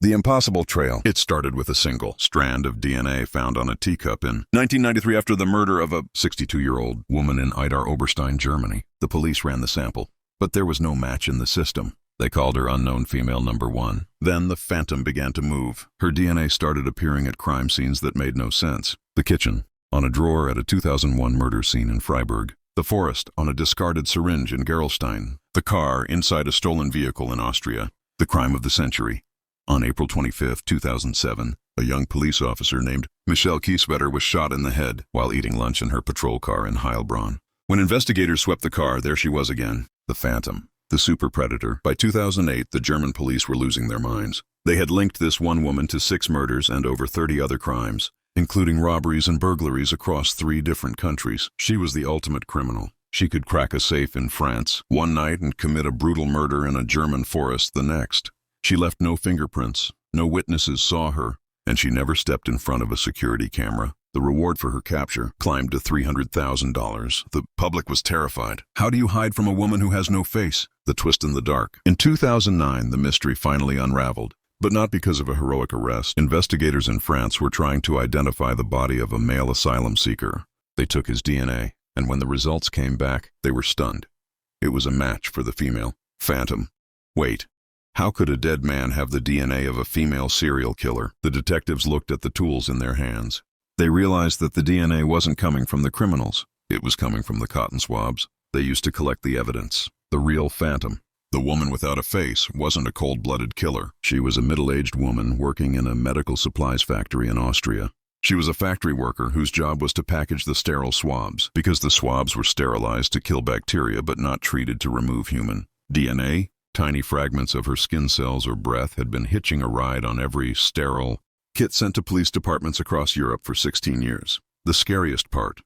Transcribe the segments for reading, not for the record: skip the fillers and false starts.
The Impossible Trail. It started with a single strand of DNA found on a teacup in 1993 after the murder of a 62-year-old woman in Idar Oberstein, Germany. The police ran the sample, but there was no match in the system. They called her unknown female number 1. Then the phantom began to move. Her DNA started appearing at crime scenes that made no sense. The kitchen, on a drawer at a 2001 murder scene in Freiburg. The forest, on a discarded syringe in Gerolstein. The car, inside a stolen vehicle in Austria. The crime of the century. On April 25, 2007, a young police officer named Michelle Kieswetter was shot in the head while eating lunch in her patrol car in Heilbronn. When investigators swept the car, there she was again, the phantom, the super predator. By 2008, the German police were losing their minds. They had linked this one woman to 6 murders and over 30 other crimes, including robberies and burglaries across 3 different countries. She was the ultimate criminal. She could crack a safe in France one night and commit a brutal murder in a German forest the next. She left no fingerprints, no witnesses saw her, and she never stepped in front of a security camera. The reward for her capture climbed to $300,000. The public was terrified. How do you hide from a woman who has no face? The twist in the dark. In 2009, the mystery finally unraveled, but not because of a heroic arrest. Investigators in France were trying to identify the body of a male asylum seeker. They took his DNA, and when the results came back, they were stunned. It was a match for the female phantom. Wait. How could a dead man have the DNA of a female serial killer? The detectives looked at the tools in their hands. They realized that the DNA wasn't coming from the criminals. It was coming from the cotton swabs they used to collect the evidence. The real phantom, the woman without a face, wasn't a cold-blooded killer. She was a middle-aged woman working in a medical supplies factory in Austria. She was a factory worker whose job was to package the sterile swabs, because the swabs were sterilized to kill bacteria but not treated to remove human DNA. Tiny fragments of her skin cells or breath had been hitching a ride on every sterile kit sent to police departments across Europe for 16 years. The scariest part.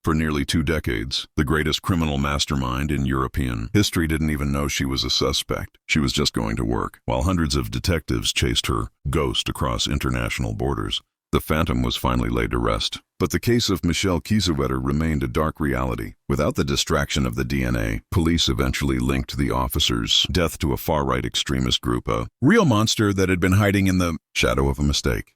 For nearly 2 decades, the greatest criminal mastermind in European history didn't even know she was a suspect. She was just going to work, while hundreds of detectives chased her ghost across international borders. The phantom was finally laid to rest. But the case of Michelle Kieswetter remained a dark reality. Without the distraction of the DNA, police eventually linked the officer's death to a far-right extremist group, a real monster that had been hiding in the shadow of a mistake.